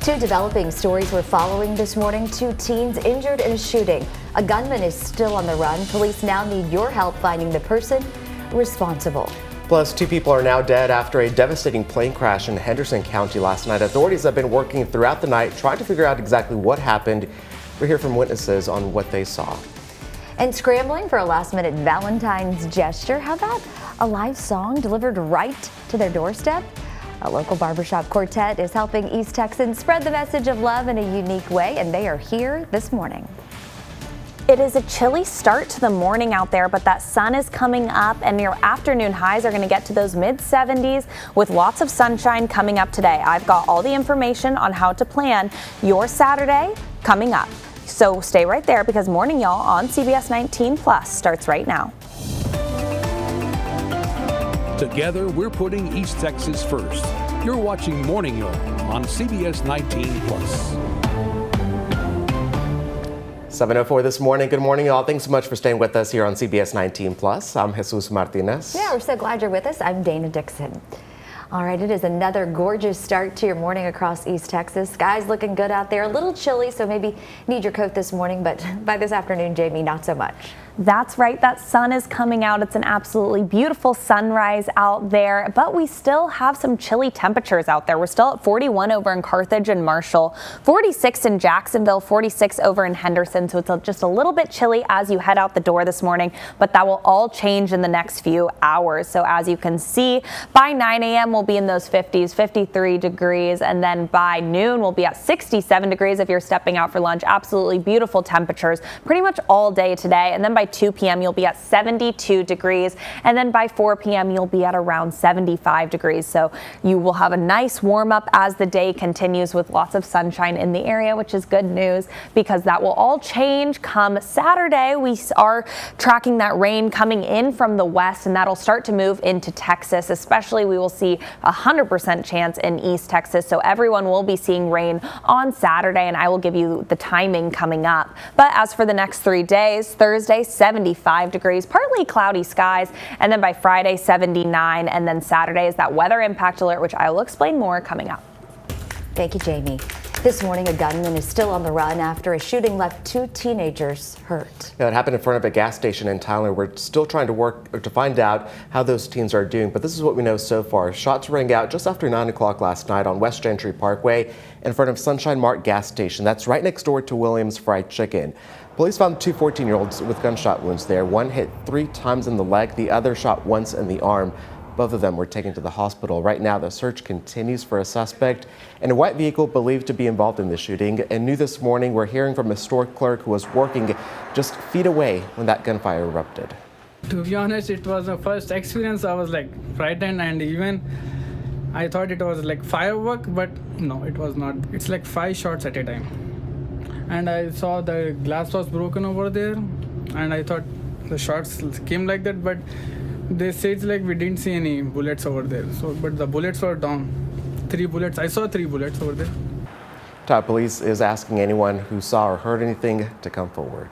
Two developing stories we're following this morning. Two teens injured in a shooting. A gunman is still on the run. Police now need your help finding the person responsible. Plus, two people are now dead after a devastating plane crash in Henderson County last night. Authorities have been working throughout the night trying to figure out exactly what happened. We'll hear from witnesses on what they saw. And scrambling for a last-minute Valentine's gesture. How about a live song delivered right to their doorstep? A local barbershop quartet is helping East Texans spread the message of love in a unique way, and they are here this morning. It is a chilly start to the morning out there, but that sun is coming up and your afternoon highs are going to get to those mid-70s with lots of sunshine coming up today. I've got all the information on how to plan your Saturday coming up. So stay right there because Morning Y'all on CBS 19 Plus starts right now. Together, we're putting East Texas first. You're watching Morning Y'all on CBS 19 Plus. 7:04 this morning. Good morning, y'all. Thanks so much for staying with us here on CBS 19 Plus. I'm Jesus Martinez. Yeah, we're so glad you're with us. I'm Dana Dixon. All right, it is another gorgeous start to your morning across East Texas. Sky's looking good out there. A little chilly, so maybe need your coat this morning, but by this afternoon, Jamie, not so much. That's right, that sun is coming out. It's an absolutely beautiful sunrise out there, but we still have some chilly temperatures out there. We're still at 41 over in Carthage and Marshall, 46 in Jacksonville, 46 over in Henderson. So it's just a little bit chilly as you head out the door this morning, but that will all change in the next few hours. So as you can see, by 9 a.m. we'll be in those 50s, 53 degrees, and then by noon we'll be at 67 degrees if you're stepping out for lunch. Absolutely beautiful temperatures pretty much all day today, and then by 2 p.m. you'll be at 72 degrees, and then by 4 p.m. you'll be at around 75 degrees. So you will have a nice warm up as the day continues with lots of sunshine in the area, which is good news because that will all change come Saturday. We are tracking that rain coming in from the west, and that'll start to move into Texas. Especially we will see 100% chance in East Texas. So everyone will be seeing rain on Saturday, and I will give you the timing coming up. But as for the next 3 days, Thursday 75 degrees, partly cloudy skies, and then by Friday 79, and then Saturday is that weather impact alert, which I will explain more coming up. Thank you, Jamie. This morning, a gunman is still on the run after a shooting left two teenagers hurt. It happened in front of a gas station in Tyler. We're still trying to work to find out how those teens are doing, but this is what we know so far. Shots rang out just after 9 o'clock last night on West Gentry Parkway in front of Sunshine Mart gas station. That's right next door to Williams Fried Chicken. Police found two 14-year-olds with gunshot wounds there. One hit 3 times in the leg, the other shot once in the arm. Both of them were taken to the hospital. Right now, the search continues for a suspect in a white vehicle believed to be involved in the shooting. And new this morning, we're hearing from a store clerk who was working just feet away when that gunfire erupted. To be honest, it was the first experience. I was like frightened, and even I thought it was like firework, but no, it was not. It's like 5 shots at a time. And I saw the glass was broken over there, and I thought the shots came like that, but they said like we didn't see any bullets over there. So, but the bullets were down. 3 bullets. I saw 3 bullets over there. Top Police is asking anyone who saw or heard anything to come forward.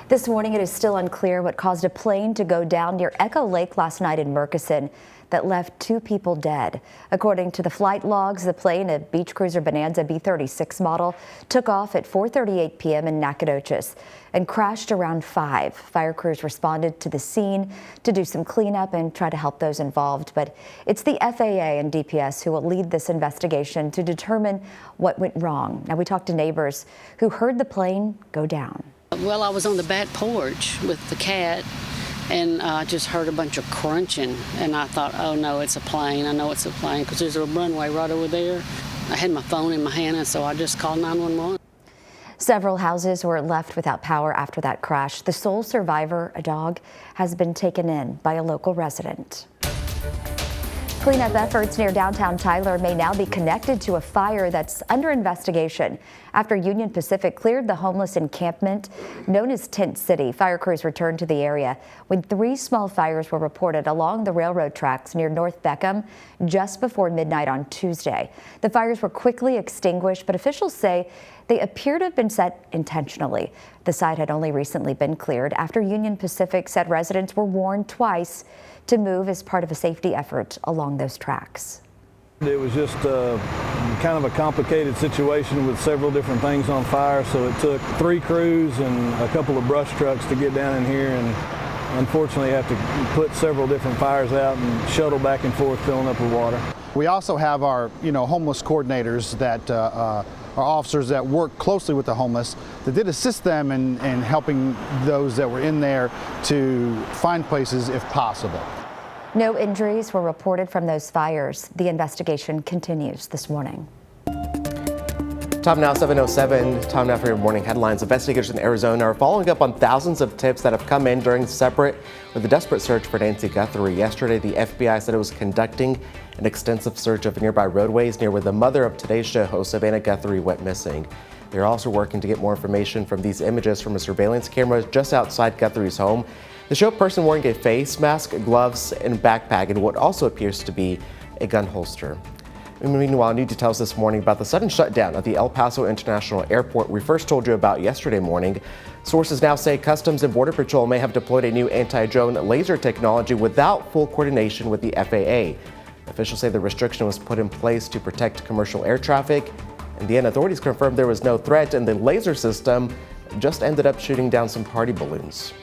This morning, it is still unclear what caused a plane to go down near Echo Lake last night in Murchison that left 2 people dead. According to the flight logs, the plane, a beach cruiser Bonanza B-36 model, took off at 4:38 p.m. in Nacogdoches and crashed around 5. Fire crews responded to the scene to do some cleanup and try to help those involved. But it's the FAA and DPS who will lead this investigation to determine what went wrong. Now, we talked to neighbors who heard the plane go down. Well, I was on the back porch with the cat, and I just heard a bunch of crunching, and I thought, oh no, it's a plane. I know it's a plane because there's a runway right over there. I had my phone in my hand, and so I just called 911. Several houses were left without power after that crash. The sole survivor, a dog, has been taken in by a local resident. Cleanup efforts near downtown Tyler may now be connected to a fire that's under investigation after Union Pacific cleared the homeless encampment known as Tent City. Fire crews returned to the area when 3 small fires were reported along the railroad tracks near North Beckham just before midnight on Tuesday. The fires were quickly extinguished, but officials say they appear to have been set intentionally. The site had only recently been cleared after Union Pacific said residents were warned twice to move as part of a safety effort along those tracks. It was just kind of a complicated situation with several different things on fire, so it took 3 crews and a couple of brush trucks to get down in here, and unfortunately have to put several different fires out and shuttle back and forth filling up with water. We also have our homeless coordinators that are officers that work closely with the homeless that did assist them in helping those that were in there to find places if possible. No injuries were reported from those fires. The investigation continues this morning. Time now 7:07. Time now for your morning headlines. Investigators in Arizona are following up on thousands of tips that have come in during the desperate search for Nancy Guthrie. Yesterday, the FBI said it was conducting an extensive search of nearby roadways near where the mother of Today's Show host Savannah Guthrie went missing. They're also working to get more information from these images from a surveillance camera just outside Guthrie's home. They show a person wearing a face mask, gloves, and backpack, and what also appears to be a gun holster. Meanwhile, new details this morning about the sudden shutdown of the El Paso International Airport we first told you about yesterday morning. Sources now say Customs and Border Patrol may have deployed a new anti-drone laser technology without full coordination with the FAA. Officials say the restriction was put in place to protect commercial air traffic. In the end, authorities confirmed there was no threat, and the laser system just ended up shooting down some party balloons.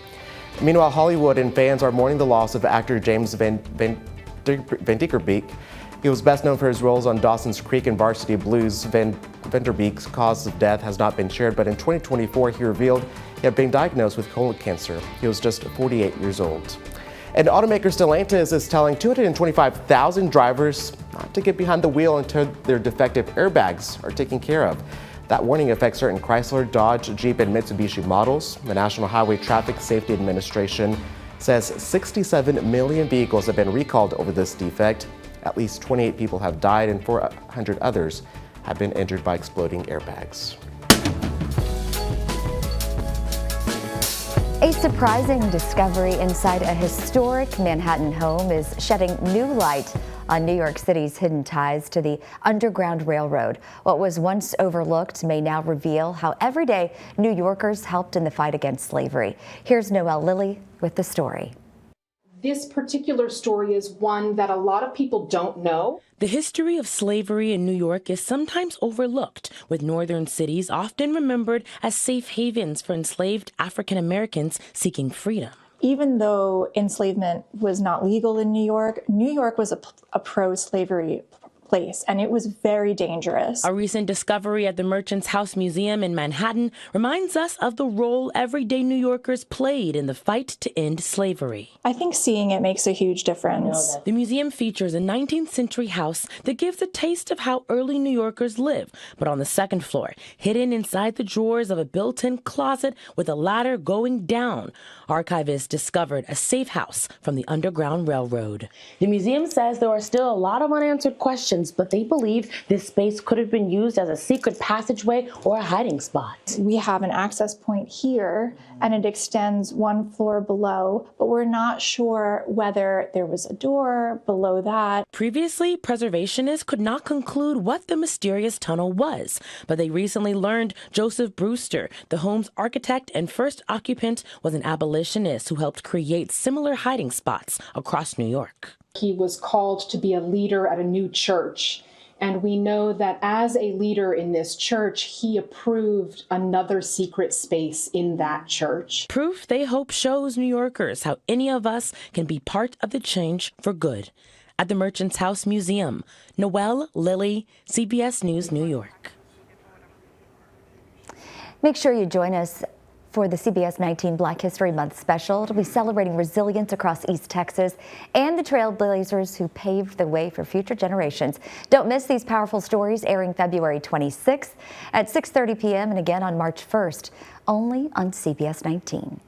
Meanwhile, Hollywood and fans are mourning the loss of actor James Van Der Beek. He was best known for his roles on Dawson's Creek and Varsity Blues. Van Der Beek's cause of death has not been shared, but in 2024 he revealed he had been diagnosed with colon cancer. He was just 48 years old. And automaker Stellantis is telling 225,000 drivers not to get behind the wheel until their defective airbags are taken care of. That warning affects certain Chrysler, Dodge, Jeep, and Mitsubishi models. The National Highway Traffic Safety Administration says 67 million vehicles have been recalled over this defect. At least 28 people have died and 400 others have been injured by exploding airbags. A surprising discovery inside a historic Manhattan home is shedding new light on New York City's hidden ties to the Underground Railroad. What was once overlooked may now reveal how everyday New Yorkers helped in the fight against slavery. Here's Noelle Lilly with the story. This particular story is one that a lot of people don't know. The history of slavery in New York is sometimes overlooked, with northern cities often remembered as safe havens for enslaved African Americans seeking freedom. Even though enslavement was not legal in New York was a pro-slavery place, and it was very dangerous. A recent discovery at the Merchants House Museum in Manhattan reminds us of the role everyday New Yorkers played in the fight to end slavery. I think seeing it makes a huge difference. The museum features a 19th century house that gives a taste of how early New Yorkers lived, but on the second floor, hidden inside the drawers of a built-in closet with a ladder going down, archivists discovered a safe house from the Underground Railroad. The museum says there are still a lot of unanswered questions, but they believe this space could have been used as a secret passageway or a hiding spot. We have an access point here, and it extends one floor below, but we're not sure whether there was a door below that. Previously, preservationists could not conclude what the mysterious tunnel was, but they recently learned Joseph Brewster, the home's architect and first occupant, was an abolitionist who helped create similar hiding spots across New York. He was called to be a leader at a new church. And we know that as a leader in this church, he approved another secret space in that church. Proof they hope shows New Yorkers how any of us can be part of the change for good. At the Merchants House Museum, Noelle Lilly, CBS News, New York. Make sure you join us for the CBS19 Black History Month special. It'll be celebrating resilience across East Texas and the trailblazers who paved the way for future generations. Don't miss these powerful stories, airing February 26th at 6:30 p.m. and again on March 1st, only on CBS19.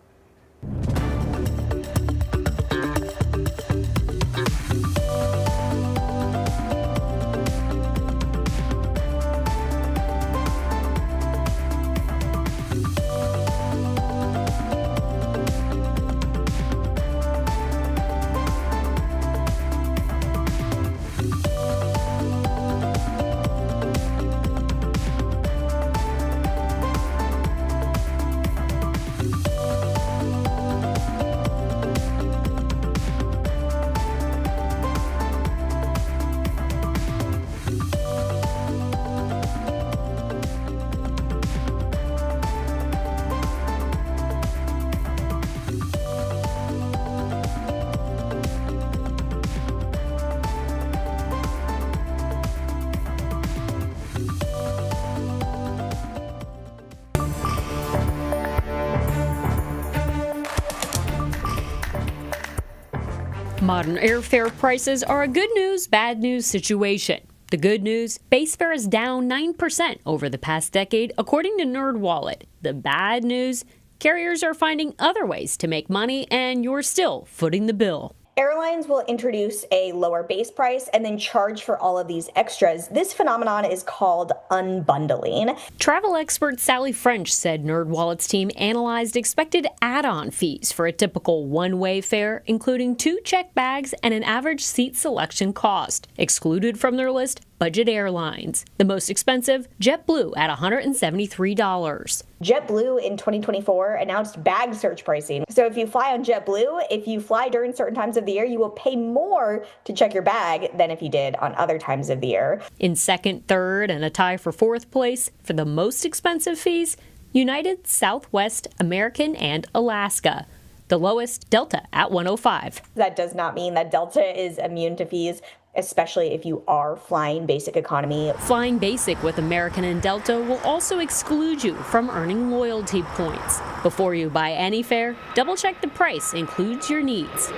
Modern airfare prices are a good news, bad news situation. The good news, base fare is down 9% over the past decade, according to NerdWallet. The bad news, carriers are finding other ways to make money, and you're still footing the bill. Airlines will introduce a lower base price and then charge for all of these extras. This phenomenon is called unbundling. Travel expert Sally French said NerdWallet's team analyzed expected add-on fees for a typical one-way fare, including 2 checked bags and an average seat selection cost. Excluded from their list, budget airlines. The most expensive, JetBlue at $173. JetBlue in 2024 announced bag search pricing. So if you fly on JetBlue, if you fly during certain times of the year, you will pay more to check your bag than if you did on other times of the year. In second, third, and a tie for fourth place for the most expensive fees, United, Southwest, American, and Alaska. The lowest, Delta at $105. That does not mean that Delta is immune to fees, especially if you are flying basic economy. Flying basic with American and Delta will also exclude you from earning loyalty points. Before you buy any fare, double check the price includes your needs.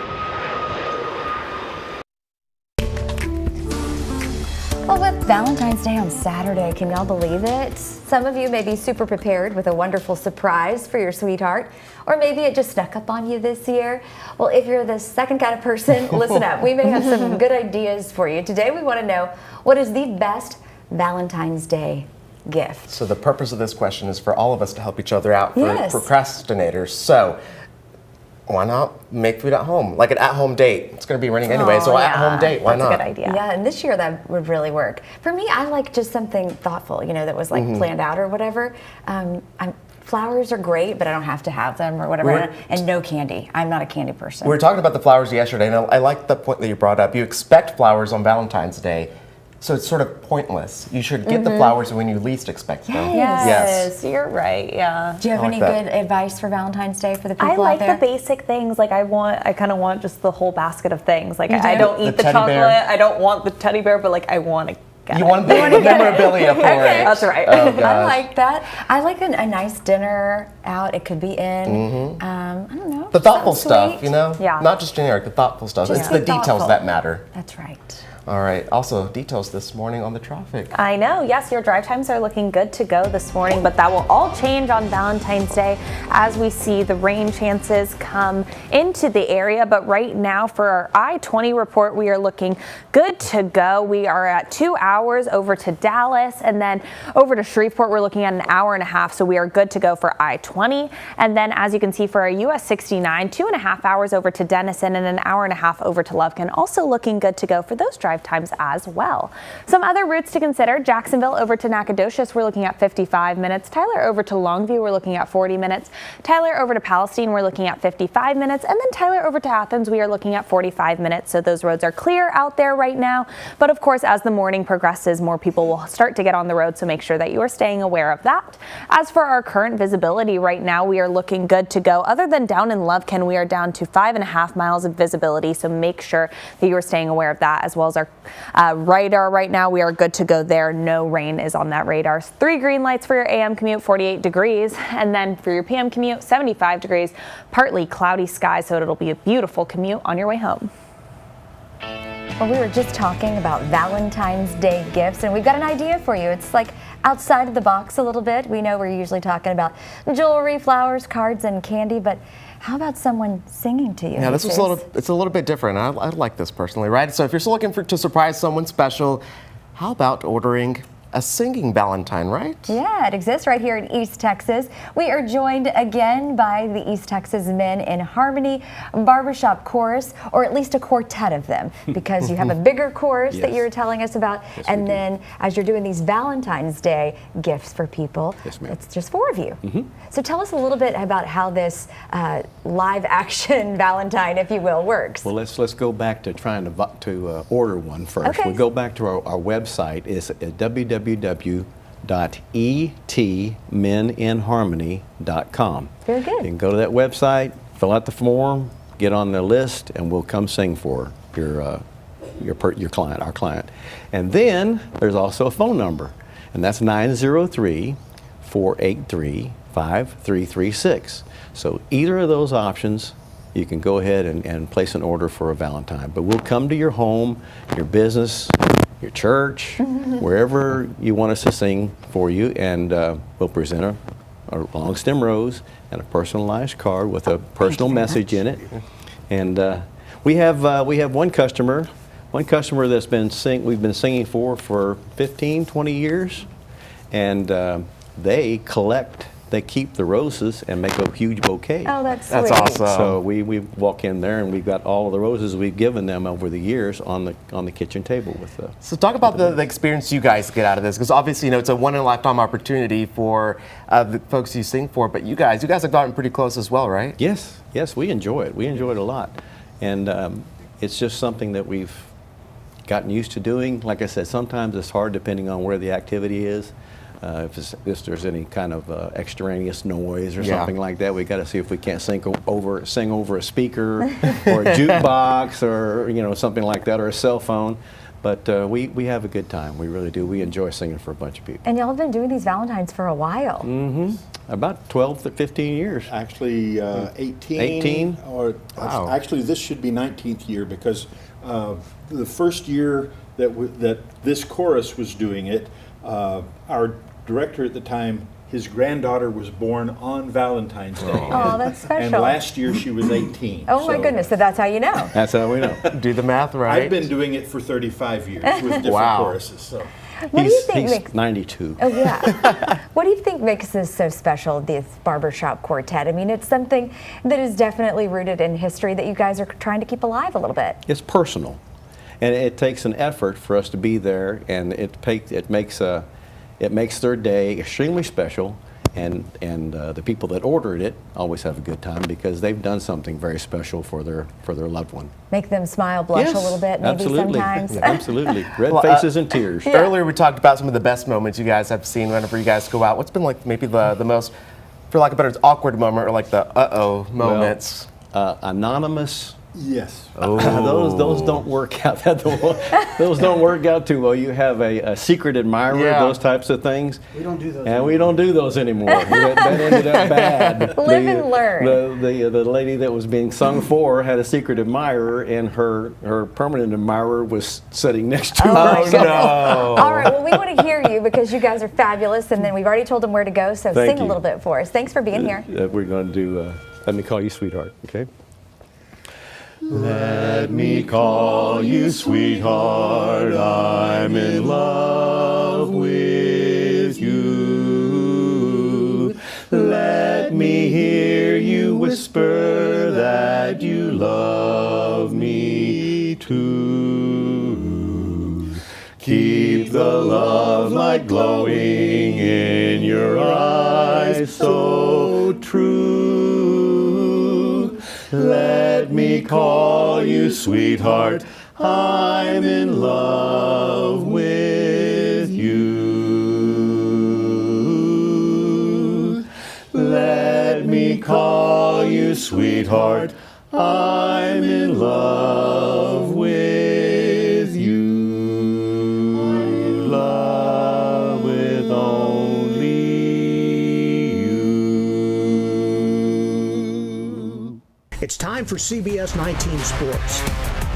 Well, with Valentine's Day on Saturday, can y'all believe it? Some of you may be super prepared with a wonderful surprise for your sweetheart, or maybe it just snuck up on you this year. Well, if you're the second kind of person, listen up. We may have some good ideas for you. Today we want to know, what is the best Valentine's Day gift? So the purpose of this question is for all of us to help each other out, for Yes. procrastinators. So why not make food at home? Like an at-home date. It's going to be running anyway, so at-home date, why not? That's a good idea. Yeah, and this year that would really work. For me, I like just something thoughtful, that was like planned out or whatever. Flowers are great, but I don't have to have them or whatever. And no candy. I'm not a candy person. We were talking about the flowers yesterday, and I like the point that you brought up. You expect flowers on Valentine's Day, so it's sort of pointless. You should get the flowers when you least expect them. Yes, you're right. Yeah. Do you have I any like good advice for Valentine's Day for the people I like out there? the basic things. Like I kind of want just the whole basket of things. Like You I do? don't eat The the teddy chocolate. bear? I don't want the teddy bear, but like I want to get You it. want the memorabilia for it. That's right. Oh, I gosh. like that. I like a nice dinner out. It could be in, I don't know. The thoughtful something stuff, sweet. Yeah. Not just generic, the thoughtful stuff. Just It's the be details thoughtful. that matter. That's right. All right. Also, details this morning on the traffic. I know, yes, your drive times are looking good to go this morning, but that will all change on Valentine's Day as we see the rain chances come into the area. But right now for our I-20 report, we are looking good to go. We are at 2 hours over to Dallas, and then over to Shreveport, we're looking at an hour and a half. So we are good to go for I-20. And then as you can see for our US 69, 2.5 hours over to Denison and an hour and a half over to Lufkin. Also looking good to go for those drive times as well. Some other routes to consider: Jacksonville over to Nacogdoches, we're looking at 55 minutes. Tyler over to Longview, we're looking at 40 minutes. Tyler over to Palestine, we're looking at 55 minutes. And then Tyler over to Athens, we are looking at 45 minutes. So those roads are clear out there right now. But of course, as the morning progresses, more people will start to get on the road. So make sure that you are staying aware of that. As for our current visibility right now, we are looking good to go. Other than down in Lufkin, we are down to 5.5 miles of visibility. So make sure that you are staying aware of that, as well as our radar right now. We are good to go there. No rain is on that radar. 3 green lights for your AM commute, 48 degrees. And then for your PM commute, 75 degrees, partly cloudy skies. So it'll be a beautiful commute on your way home. Well, we were just talking about Valentine's Day gifts, and we've got an idea for you. It's like outside of the box a little bit. We know we're usually talking about jewelry, flowers, cards, and candy, but how about someone singing to you? Yeah, this was it's a little bit different. I like this personally, right? So if you're still looking to surprise someone special, how about ordering a singing Valentine, right? Yeah, it exists right here in East Texas. We are joined again by the East Texas Men in Harmony Barbershop Chorus, or at least a quartet of them, because you have a bigger chorus that you're telling us about, and then as you're doing these Valentine's Day gifts for people, it's just 4 of you. So tell us a little bit about how this live action Valentine, if you will, works. Well, let's go back to trying to order one first. Okay. We'll go back to our website. It's www.etmeninharmony.com. Very good. You can go to that website, fill out the form, get on the list, and we'll come sing for your client, our client. And then there's also a phone number, and that's 903-483-5336. So either of those options, you can go ahead and place an order for a Valentine. But we'll come to your home, your business, your church, wherever you want us to sing for you, and we'll present a long stem rose and a personalized card with a personal message in it. And we have one customer that's we've been singing for 15, 20 years, and they keep the roses and make a huge bouquet. Oh, that's sweet. That's awesome. So we walk in there and we've got all of the roses we've given them over the years on the kitchen table with the. So talk about the experience you guys get out of this, because obviously, it's a one-in-a-lifetime opportunity for the folks you sing for, but you guys have gotten pretty close as well, right? Yes, we enjoy it. We enjoy it a lot. And it's just something that we've gotten used to doing. Like I said, sometimes it's hard depending on where the activity is. If there's any kind of extraneous noise or something like that, we got to see if we can't sing over a speaker or a jukebox or something like that, or a cell phone. But we have a good time. We really do. We enjoy singing for a bunch of people. And y'all have been doing these Valentines for a while. Mm-hmm. About 12 to 15 years. Actually, 18. 18? Or wow. Actually, this should be 19th year, because the first year that this chorus was doing it, our director at the time, his granddaughter was born on Valentine's Day. Oh, that's special. And last year she was 18. Oh my goodness, so that's how you know. That's how we know. Do the math right. I've been doing it for 35 years with different choruses. So. What do you think he's 92. Oh yeah. What do you think makes this so special, this barbershop quartet? I mean, it's something that is definitely rooted in history that you guys are trying to keep alive a little bit. It's personal, and it takes an effort for us to be there, and it makes their day extremely special, and the people that ordered it always have a good time because they've done something very special for their loved one. Make them smile, blush a little bit, maybe absolutely. sometimes. Absolutely. Red faces and tears. Earlier we talked about some of the best moments you guys have seen whenever you guys go out. What's been like maybe the most, for lack of a better, awkward moment, or like the uh-oh moments? Well, anonymous. Yes. Oh. Those don't work out. Those don't work out too well. You have a secret admirer, those types of things. We don't do those. And we don't do those anymore. that ended up bad. Live and learn. The lady that was being sung for had a secret admirer, and her permanent admirer was sitting next to her. Oh no! All right. Well, we want to hear you because you guys are fabulous, and then we've already told them where to go. So sing a little bit for us. Thanks for being here. We're going to do "Let Me Call You Sweetheart." Okay. Let me call you sweetheart, I'm in love with you. Let me hear you whisper that you love me too. Keep the love light glowing in your eyes so true. Let me call you sweetheart, I'm in love with you. Let me call you sweetheart, I'm in love with you. In love with only you. It's time for CBS19 Sports.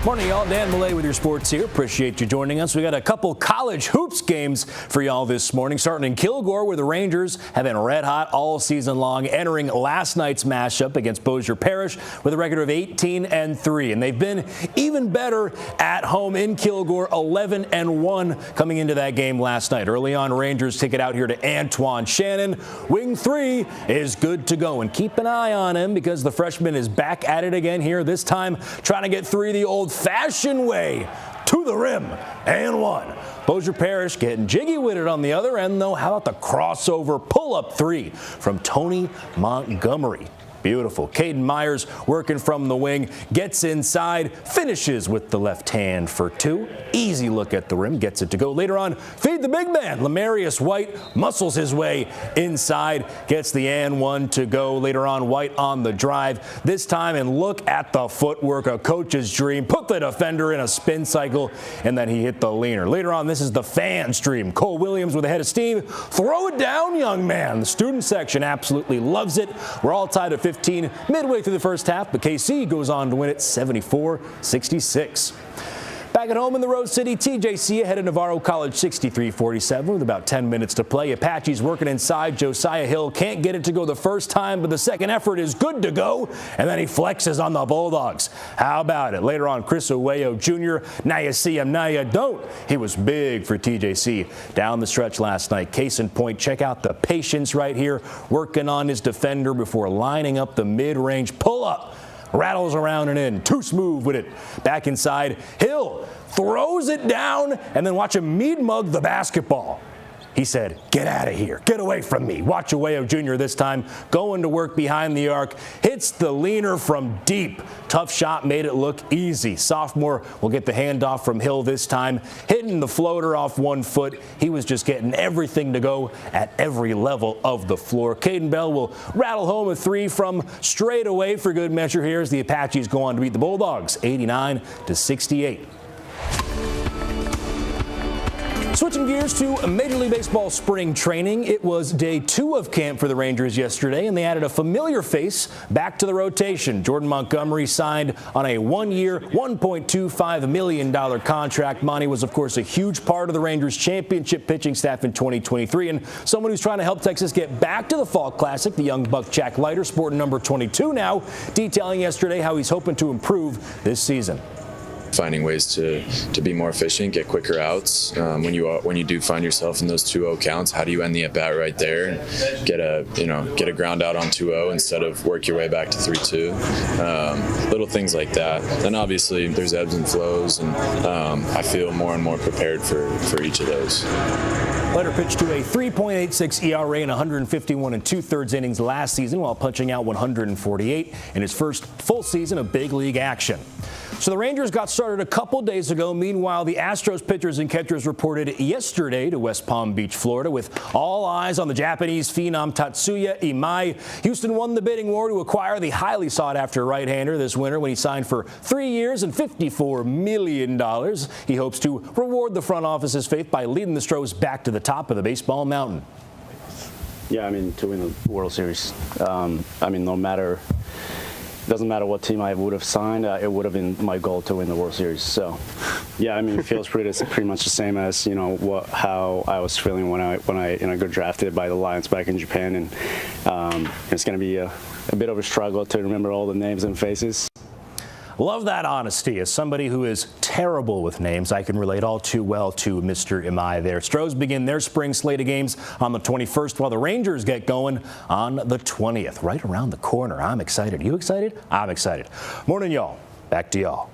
Morning, y'all. Dan Millay with your sports here. Appreciate you joining us. We got a couple college hoops games for y'all this morning, starting in Kilgore, where the Rangers have been red hot all season long, entering last night's matchup against Bossier Parish with a record of 18-3. And they've been even better at home in Kilgore, 11-1 coming into that game last night. Early on, Rangers take it out here to Antoine Shannon. Wing 3 is good to go. And keep an eye on him because the freshman is back at it again here, this time trying to get 3 the old-fashioned way to the rim and one. Bossier Parish getting jiggy with it on the other end, though. How about the crossover pull-up 3 from Tony Montgomery? Beautiful. Caden Myers working from the wing, gets inside, finishes with the left hand for 2. Easy look at the rim, gets it to go. Later on, feed the big man. Lamarius White muscles his way inside, gets the and one to go. Later on, White on the drive this time, and look at the footwork, a coach's dream. Put the defender in a spin cycle, and then he hit the leaner. Later on, this is the fan stream. Cole Williams with a head of steam. Throw it down, young man. The student section absolutely loves it. We're all tied at 15 midway through the first half, but KC goes on to win it 74-66. Back at home in the Rose City, TJC ahead of Navarro College 63-47 with about 10 minutes to play. Apaches working inside. Josiah Hill can't get it to go the first time, but the second effort is good to go, and then he flexes on the Bulldogs. How about it? Later on, Chris Oweo Jr. Now you see him, now you don't. He was big for TJC down the stretch last night. Case in point, check out the patience right here, working on his defender before lining up the mid-range pull-up. Rattles around and in. Too smooth with it. Back inside. Hill throws it down and then watch him meat mug the basketball. He said, get out of here. Get away from me. Watch Oweo Jr. this time. Going to work behind the arc. Hits the leaner from deep. Tough shot made it look easy. Sophomore will get the handoff from Hill this time. Hitting the floater off 1 foot. He was just getting everything to go at every level of the floor. Caden Bell will rattle home a 3 from straight away for good measure here as the Apaches go on to beat the Bulldogs 89-68. Switching gears to Major League Baseball spring training. It was day 2 of camp for the Rangers yesterday, and they added a familiar face back to the rotation. Jordan Montgomery signed on a 1-year, $1.25 million contract. Monty was, of course, a huge part of the Rangers' championship pitching staff in 2023, and someone who's trying to help Texas get back to the Fall Classic. The young buck Jack Leiter, sporting number 22 now, detailing yesterday how he's hoping to improve this season. Finding ways to be more efficient, get quicker outs. When you do find yourself in those 2-0 counts, how do you end the at bat right there and get a ground out on 2-0 instead of work your way back to 3-2? Little things like that. Then obviously there's ebbs and flows, and I feel more and more prepared for each of those. Leiter pitched to a 3.86 ERA in 151 2/3 innings last season while punching out 148 in his first full season of big league action. So the Rangers got started a couple days ago. Meanwhile, the Astros pitchers and catchers reported yesterday to West Palm Beach, Florida, with all eyes on the Japanese phenom Tatsuya Imai. Houston won the bidding war to acquire the highly sought-after right-hander this winter when he signed for 3 years and $54 million. He hopes to reward the front office's faith by leading the Stros back to the top of the baseball mountain. Yeah, I mean, to win the World Series. Doesn't matter what team I would have signed, it would have been my goal to win the World Series. So, yeah, I mean, it feels pretty much the same as how I was feeling when I got drafted by the Lions back in Japan, and it's going to be a bit of a struggle to remember all the names and faces. Love that honesty. As somebody who is terrible with names, I can relate all too well to Mr. Imai there. Stros begin their spring slate of games on the 21st while the Rangers get going on the 20th, right around the corner. I'm excited. You excited? I'm excited. Morning, y'all. Back to y'all.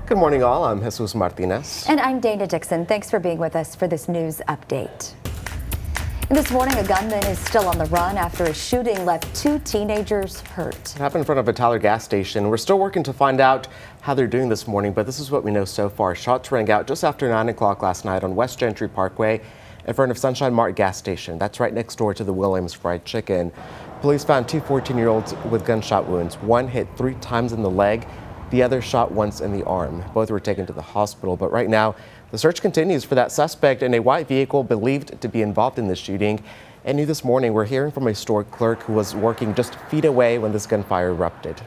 Good morning, all. I'm Jesus Martinez. And I'm Dana Dixon. Thanks for being with us for this news update. And this morning, a gunman is still on the run after a shooting left 2 teenagers hurt. It happened in front of a Tyler gas station. We're still working to find out how they're doing this morning, but this is what we know so far. Shots rang out just after 9 o'clock last night on West Gentry Parkway in front of Sunshine Mart gas station. That's right next door to the Williams Fried Chicken. Police found 2 14-year-olds with gunshot wounds. One hit 3 times in the leg. The other shot once in the arm. Both were taken to the hospital, but right now the search continues for that suspect in a white vehicle believed to be involved in the shooting. And new this morning, we're hearing from a store clerk who was working just feet away when this gunfire erupted.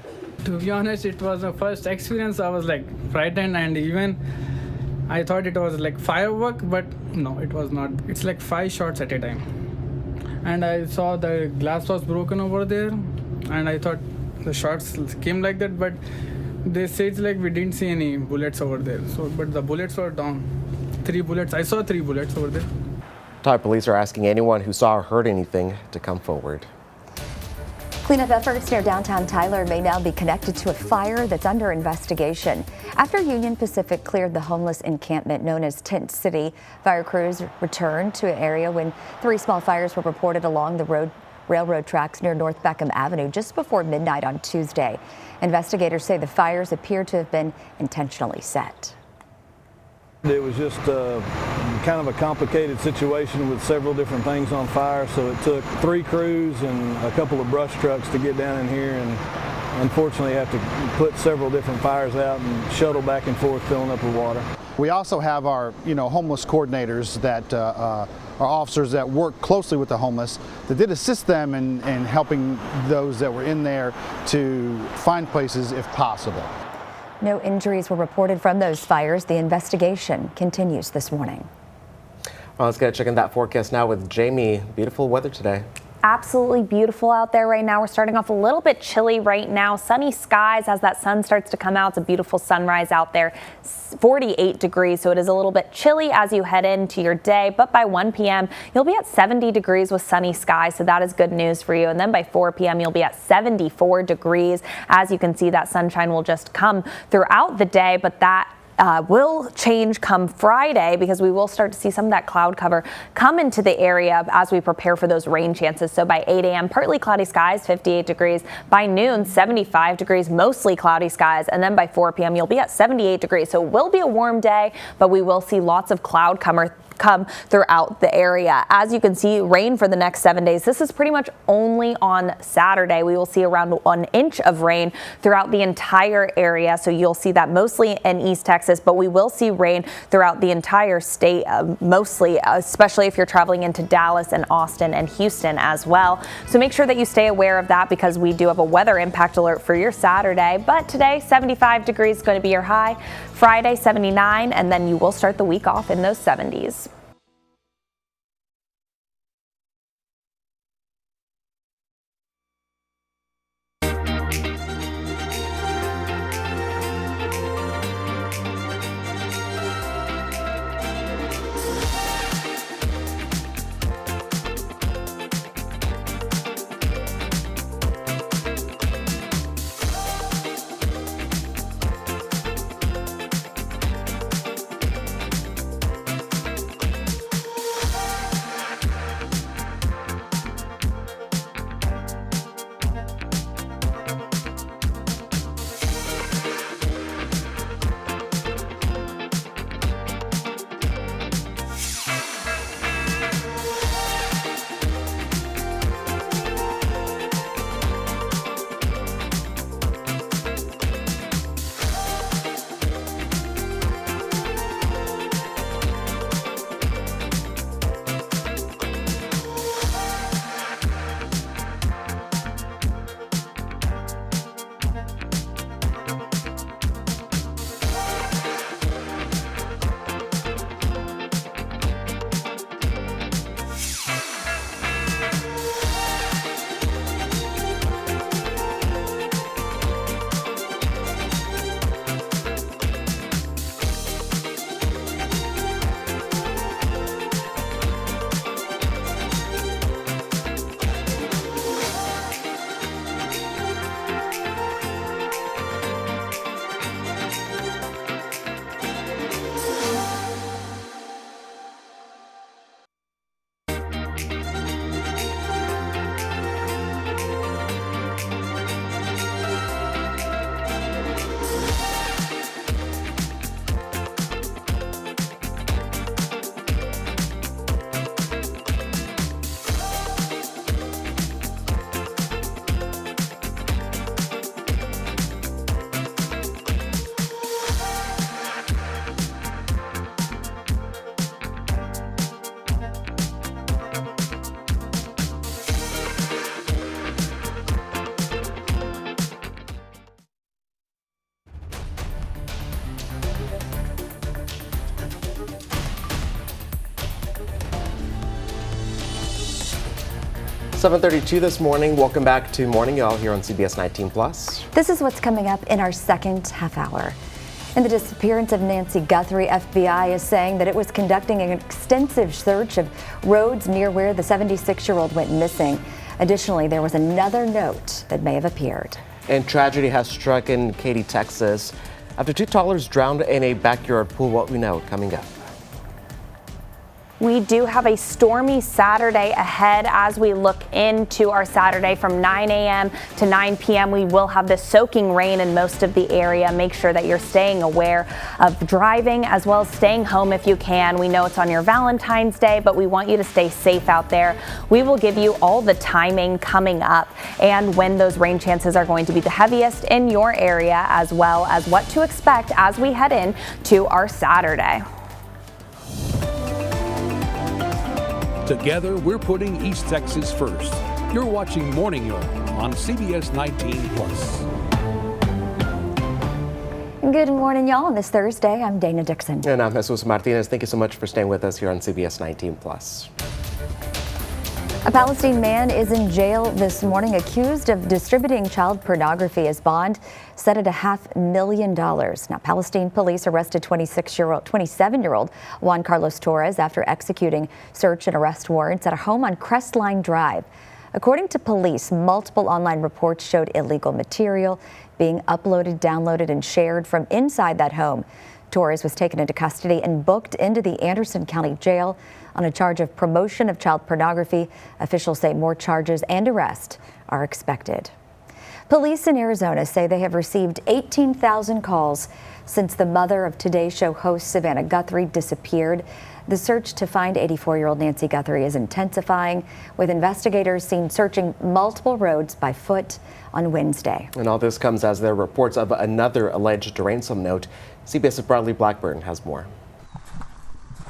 To be honest, it was the first experience. I was like frightened, and even I thought it was like firework, but no, it was not. It's like 5 shots at a time. And I saw the glass was broken over there, and I thought the shots came like that, but they said like we didn't see any bullets over there. So, but the bullets were down. 3 bullets. I saw 3 bullets over there. Tyler police are asking anyone who saw or heard anything to come forward. Cleanup efforts near downtown Tyler may now be connected to a fire that's under investigation. After Union Pacific cleared the homeless encampment known as Tent City, fire crews returned to an area when 3 small fires were reported along the railroad tracks near North Beckham Avenue just before midnight on Tuesday. Investigators say the fires appear to have been intentionally set. It was just kind of a complicated situation with several different things on fire, so it took 3 crews and a couple of brush trucks to get down in here, and unfortunately have to put several different fires out and shuttle back and forth filling up with water. We also have our homeless coordinators that are officers that work closely with the homeless that did assist them in helping those that were in there to find places if possible. No injuries were reported from those fires. The investigation continues this morning. Well, let's get a check in that forecast now with Jamie. Beautiful weather today. Absolutely beautiful out there right now. We're starting off a little bit chilly right now. Sunny skies as that sun starts to come out. It's a beautiful sunrise out there. 48 degrees, so it is a little bit chilly as you head into your day. But by 1 p.m., you'll be at 70 degrees with sunny skies, so that is good news for you. And then by 4 p.m., you'll be at 74 degrees. As you can see, that sunshine will just come throughout the day, but that will change come Friday because we will start to see some of that cloud cover come into the area as we prepare for those rain chances. So by 8 a.m., partly cloudy skies, 58 degrees. By noon, 75 degrees, mostly cloudy skies. And then by 4 p.m., you'll be at 78 degrees. So it will be a warm day, but we will see lots of cloud cover come throughout the area. As you can see, rain for the next 7 days. This is pretty much only on Saturday. We will see around 1 inch of rain throughout the entire area. So you'll see that mostly in East Texas, but we will see rain throughout the entire state, mostly, especially if you're traveling into Dallas and Austin and Houston as well. So make sure that you stay aware of that because we do have a weather impact alert for your Saturday. But today, 75 degrees is going to be your high. Friday, 79, and then you will start the week off in those 70s. .32 this morning. Welcome back to Morning Y'all here on CBS 19 Plus. This is what's coming up in our second half hour. In the disappearance of Nancy Guthrie, FBI is saying that it was conducting an extensive search of roads near where the 76-year-old went missing. Additionally, there was another note that may have appeared. And tragedy has struck in Katy, Texas, after 2 toddlers drowned in a backyard pool. What we know coming up. We do have a stormy Saturday ahead as we look into our Saturday from 9 a.m. to 9 p.m. We will have this soaking rain in most of the area. Make sure that you're staying aware of driving as well as staying home if you can. We know it's on your Valentine's Day, but we want you to stay safe out there. We will give you all the timing coming up and when those rain chances are going to be the heaviest in your area, as well as what to expect as we head in to our Saturday. Together, we're putting East Texas first. You're watching Morning York on CBS 19 Plus. Good morning, y'all. On this Thursday, I'm Dana Dixon. And I'm Jesus Martinez. Thank you so much for staying with us here on CBS 19 Plus. A Palestinian man is in jail this morning accused of distributing child pornography. His bond set at $500,000. Now, Palestine police arrested 27-year-old Juan Carlos Torres after executing search and arrest warrants at a home on Crestline Drive. According to police, multiple online reports showed illegal material being uploaded, downloaded, and shared from inside that home. Torres was taken into custody and booked into the Anderson County Jail on a charge of promotion of child pornography. Officials say more charges and arrest are expected. Police in Arizona say they have received 18,000 calls since the mother of Today Show host Savannah Guthrie disappeared. The search to find 84-year-old Nancy Guthrie is intensifying, with investigators seen searching multiple roads by foot on Wednesday. And all this comes as there are reports of another alleged ransom note. CBS's Bradley Blackburn has more.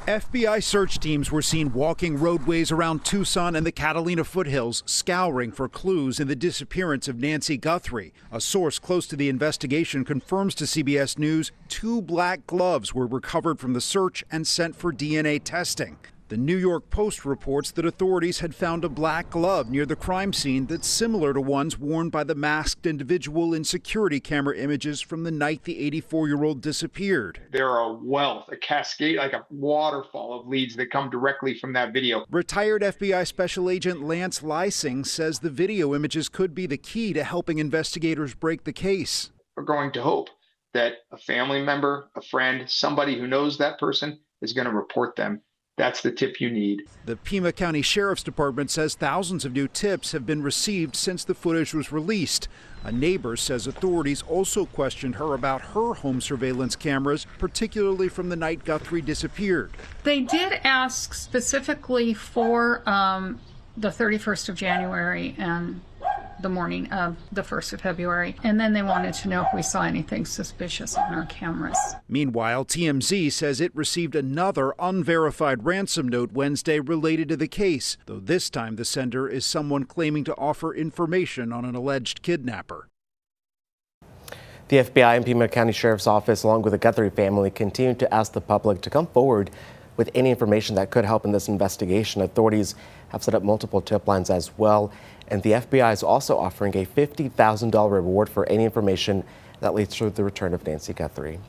FBI search teams were seen walking roadways around Tucson and the Catalina foothills, scouring for clues in the disappearance of Nancy Guthrie. A source close to the investigation confirms to CBS News 2 black gloves were recovered from the search and sent for DNA testing. The New York Post reports that authorities had found a black glove near the crime scene that's similar to ones worn by the masked individual in security camera images from the night the 84-year-old disappeared. There are a wealth, a cascade, like a waterfall of leads that come directly from that video. Retired FBI Special Agent Lance Lysing says the video images could be the key to helping investigators break the case. We're going to hope that a family member, a friend, somebody who knows that person is going to report them. That's the tip you need. The Pima County Sheriff's Department says thousands of new tips have been received since the footage was released. A neighbor says authorities also questioned her about her home surveillance cameras, particularly from the night Guthrie disappeared. They did ask specifically for the 31st of January and the morning of the 1st of February. And then they wanted to know if we saw anything suspicious on our cameras. Meanwhile, TMZ says it received another unverified ransom note Wednesday related to the case, though this time the sender is someone claiming to offer information on an alleged kidnapper. The FBI and Pima County Sheriff's Office, along with the Guthrie family, continue to ask the public to come forward with any information that could help in this investigation. Authorities have set up multiple tip lines as well, and the FBI is also offering a $50,000 reward for any information that leads to the return of Nancy Guthrie.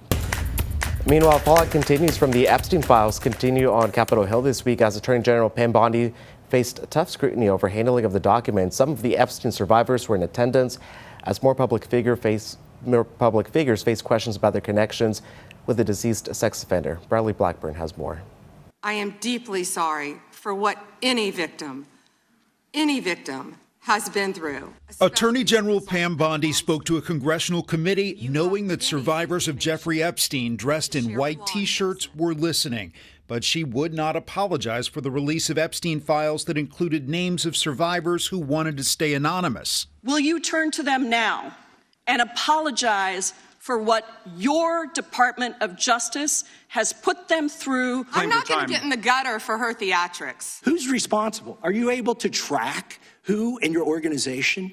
Meanwhile, fallout continues from the Epstein files continue on Capitol Hill this week as Attorney General Pam Bondi faced tough scrutiny over handling of the documents. Some of the Epstein survivors were in attendance as more public figures face questions about their connections with the deceased sex offender. Bradley Blackburn has more. I am deeply sorry for what any victim has been through. Attorney General Pam Bondi spoke to a congressional committee knowing that survivors of Jeffrey Epstein dressed in white T-shirts were listening, but she would not apologize for the release of Epstein files that included names of survivors who wanted to stay anonymous. Will you turn to them now and apologize for what your Department of Justice has put them through? I'm not going to get in the gutter for her theatrics. Who's responsible? Are you able to track who in your organization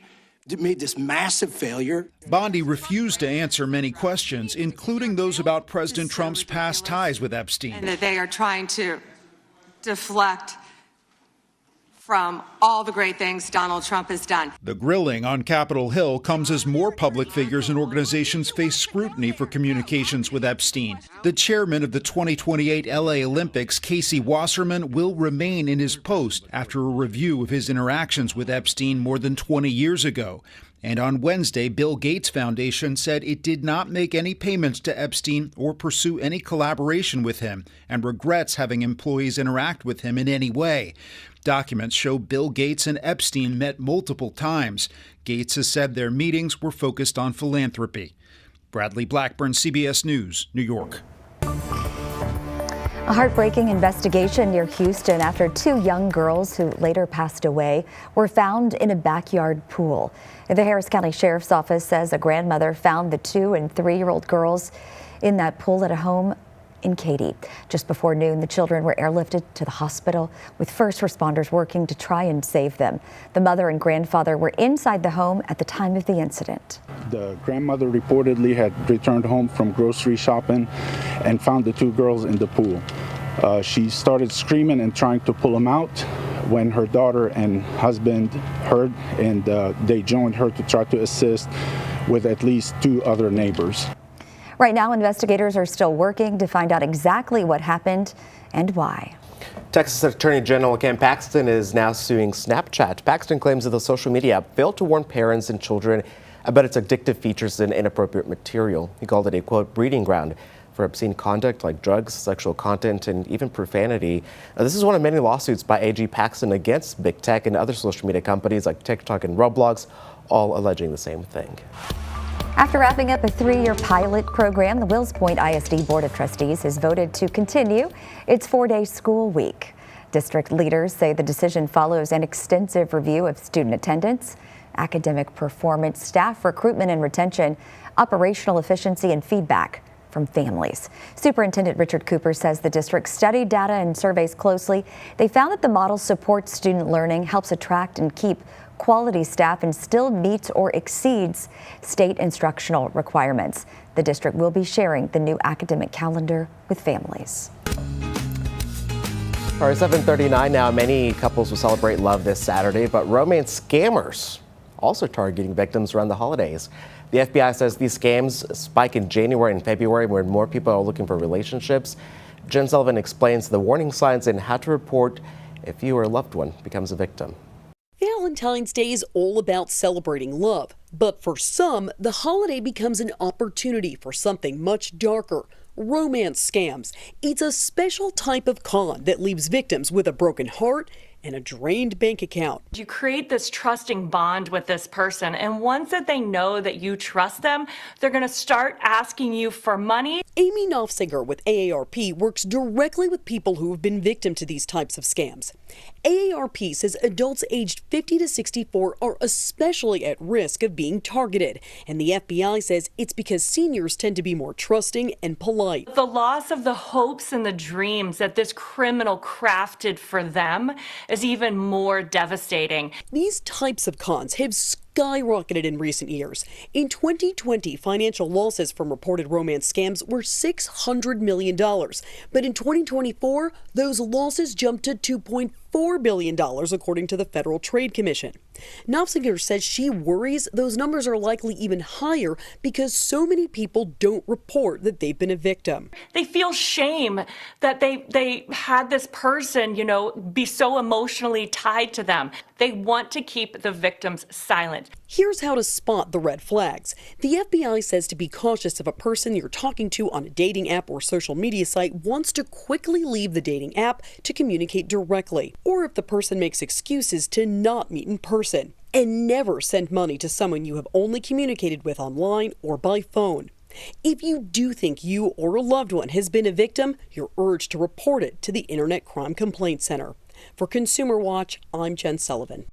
made this massive failure? Bondi refused to answer many questions, including those about President Trump's past ties with Epstein. And that they are trying to deflect from all the great things Donald Trump has done. The grilling on Capitol Hill comes as more public figures and organizations face scrutiny for communications with Epstein. The chairman of the 2028 LA Olympics, Casey Wasserman, will remain in his post after a review of his interactions with Epstein more than 20 years ago. And on Wednesday, Bill Gates Foundation said it did not make any payments to Epstein or pursue any collaboration with him and regrets having employees interact with him in any way. Documents show Bill Gates and Epstein met multiple times. Gates has said their meetings were focused on philanthropy. Bradley Blackburn, CBS News, New York. A heartbreaking investigation near Houston after two young girls who later passed away were found in a backyard pool. The Harris County Sheriff's Office says a grandmother found the 2- and 3-year-old girls in that pool at a home in Katy. Just before noon, the children were airlifted to the hospital with first responders working to try and save them. The mother and grandfather were inside the home at the time of the incident. The grandmother reportedly had returned home from grocery shopping and found the 2 girls in the pool. She started screaming and trying to pull them out when her daughter and husband heard, and they joined her to try to assist with at least 2 other neighbors. Right now, investigators are still working to find out exactly what happened and why. Texas Attorney General Ken Paxton is now suing Snapchat. Paxton claims that the social media app failed to warn parents and children about its addictive features and inappropriate material. He called it a, quote, breeding ground for obscene conduct like drugs, sexual content, and even profanity. Now, this is one of many lawsuits by AG Paxton against big tech and other social media companies like TikTok and Roblox, all alleging the same thing. After wrapping up a 3-year pilot program, the Wills Point ISD Board of Trustees has voted to continue its 4-day school week. District leaders say the decision follows an extensive review of student attendance, academic performance, staff recruitment and retention, operational efficiency, and feedback from families. Superintendent Richard Cooper says the district studied data and surveys closely. They found that the model supports student learning, helps attract and keep quality staff, and still meets or exceeds state instructional requirements. The district will be sharing the new academic calendar with families. All right, 7:39 now. Many couples will celebrate love this Saturday, but romance scammers also targeting victims around the holidays. The FBI says these scams spike in January and February when more people are looking for relationships. Jen Sullivan explains the warning signs and how to report if you or a loved one becomes a victim. Valentine's Day is all about celebrating love, but for some, the holiday becomes an opportunity for something much darker. Romance scams. It's a special type of con that leaves victims with a broken heart and a drained bank account. You create this trusting bond with this person, and once that they know that you trust them, they're going to start asking you for money. Amy Knopfsinger with AARP works directly with people who have been victim to these types of scams. AARP says adults aged 50 to 64 are especially at risk of being targeted, and the FBI says it's because seniors tend to be more trusting and polite. The loss of the hopes and the dreams that this criminal crafted for them is even more devastating. These types of cons have skyrocketed in recent years. In 2020, financial losses from reported romance scams were $600 million. But in 2024, those losses jumped to $2.4 billion, according to the Federal Trade Commission. Knopfsinger says she worries those numbers are likely even higher because so many people don't report that they've been a victim. They feel shame that they had this person, be so emotionally tied to them. They want to keep the victims silent. Here's how to spot the red flags. The FBI says to be cautious if a person you're talking to on a dating app or social media site wants to quickly leave the dating app to communicate directly, or if the person makes excuses to not meet in person. And never send money to someone you have only communicated with online or by phone. If you do think you or a loved one has been a victim, you're urged to report it to the Internet Crime Complaint Center. For Consumer Watch, I'm Jen Sullivan.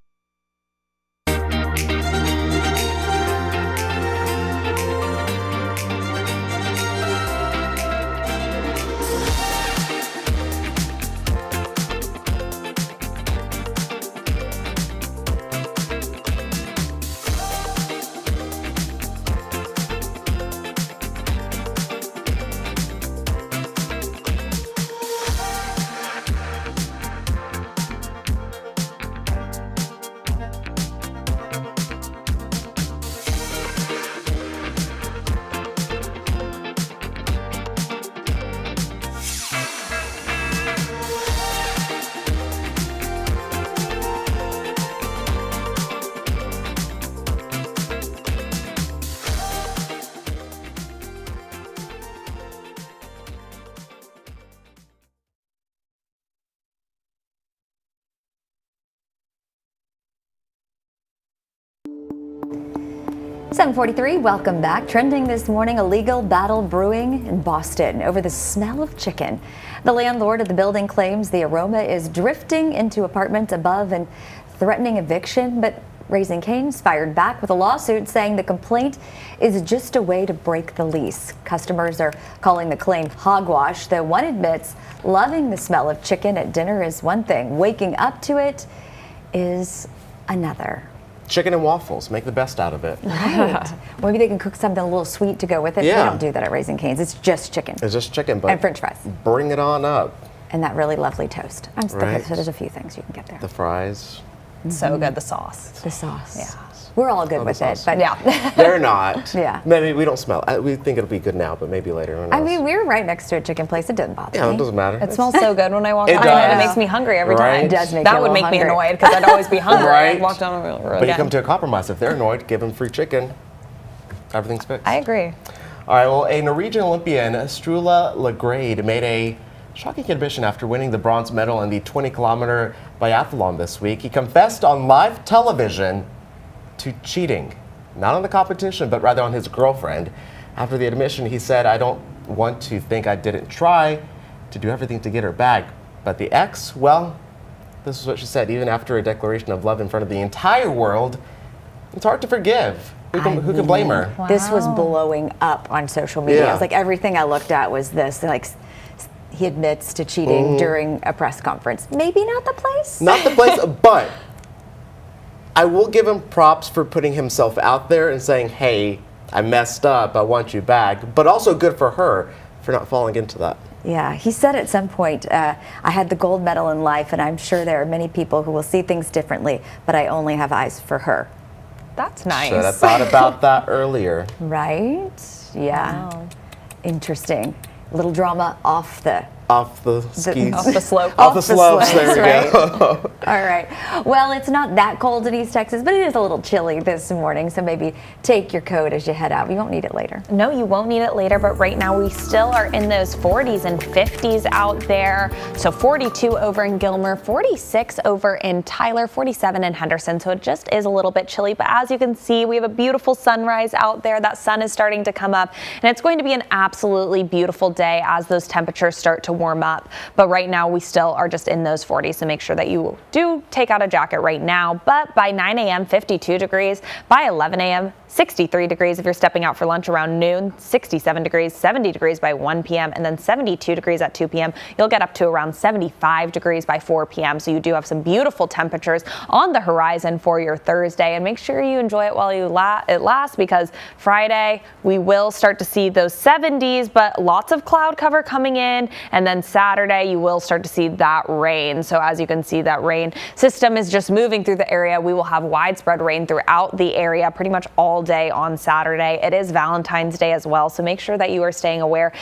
7:43, welcome back. Trending this morning, a legal battle brewing in Boston over the smell of chicken. The landlord of the building claims the aroma is drifting into apartments above and threatening eviction, but Raising Cane's fired back with a lawsuit saying the complaint is just a way to break the lease. Customers are calling the claim hogwash, though one admits loving the smell of chicken at dinner is one thing, waking up to it is another. Chicken and waffles, make the best out of it. Right. Maybe they can cook something a little sweet to go with it. Yeah. They don't do that at Raising Cane's. It's just chicken. It's just chicken, but and French fries. Bring it on up. And that really lovely toast. I'm stuck Right. with it. There's a few things you can get there. The fries. So good, the sauce. The sauce. Yeah. We're all good with it, but yeah. They're not. Yeah. Maybe we don't smell. We think it'll be good now, but maybe later. Who I knows? mean, we were right next to a chicken place. It doesn't bother Yeah, me. it doesn't matter. It smells so good when I walk It out. does. It makes me hungry every Right? time. It does make that you a would little make me hungry. annoyed because I'd always be hungry. Right. I'd walk down the road But again. you come to a compromise. If they're annoyed, give them free chicken. Everything's fixed. I agree. All right, well, a Norwegian Olympian, Strula Lagrade, made a shocking admission after winning the bronze medal in the 20-kilometer biathlon this week. He confessed on live television to cheating, not on the competition, but rather on his girlfriend. After the admission, he said, "I don't want to think I didn't try to do everything to get her back." But the ex, well, this is what she said. Even after a declaration of love in front of the entire world, it's hard to forgive. Who can blame her? This was blowing up on social media. Yeah. It was like everything I looked at was this. Like, he admits to cheating during a press conference. Maybe not the place. Not the place, but I will give him props for putting himself out there and saying, "Hey, I messed up, I want you back," but also good for her for not falling into that. Yeah, he said at some point, I had the gold medal in life, and I'm sure there are many people who will see things differently, but I only have eyes for her. That's nice. Should have thought about that earlier. Right? Yeah. Wow. Interesting. A little drama off the skis. Off the slope. Off the slopes, there we right? go. All right. Well, it's not that cold in East Texas, but it is a little chilly this morning, so maybe take your coat as you head out. You won't need it later. No, you won't need it later, but right now we still are in those 40s and 50s out there. So 42 over in Gilmer, 46 over in Tyler, 47 in Henderson. So it just is a little bit chilly, but as you can see, we have a beautiful sunrise out there. That sun is starting to come up, and it's going to be an absolutely beautiful day as those temperatures start to warm up. But right now we still are just in those 40s, so make sure that you do take out a jacket right now. But by 9 a.m., 52 degrees. By 11 a.m., 63 degrees if you're stepping out for lunch around noon, 67 degrees, 70 degrees by 1 p.m., and then 72 degrees at 2 p.m. You'll get up to around 75 degrees by 4 p.m. So you do have some beautiful temperatures on the horizon for your Thursday, and make sure you enjoy it while it lasts, because Friday we will start to see those 70s, but lots of cloud cover coming in, and then Saturday you will start to see that rain. So as you can see, that rain system is just moving through the area. We will have widespread rain throughout the area pretty much all day on Saturday. It is Valentine's Day as well, so make sure that you are staying aware.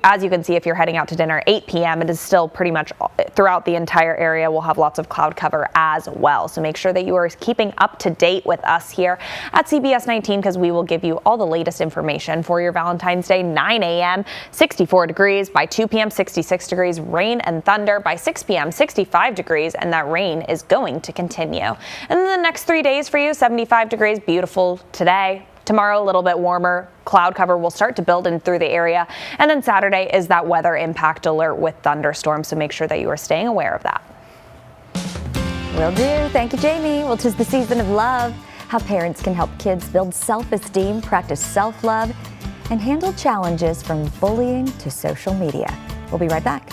As you can see, if you're heading out to dinner 8 p.m., it is still pretty much throughout the entire area. We'll have lots of cloud cover as well, so make sure that you are keeping up to date with us here at CBS 19, because we will give you all the latest information for your Valentine's Day. 9 a.m., 64 degrees. By 2 p.m., 66 degrees. Rain and thunder. By 6 p.m., 65 degrees, and that rain is going to continue. And then the next 3 days for you, 75 degrees, beautiful today. Tomorrow, a little bit warmer. Cloud cover will start to build in through the area. And then Saturday is that weather impact alert with thunderstorms, so make sure that you are staying aware of that. Will do. Thank you, Jamie. Well, 'tis the season of love. How parents can help kids build self-esteem, practice self-love, and handle challenges from bullying to social media. We'll be right back.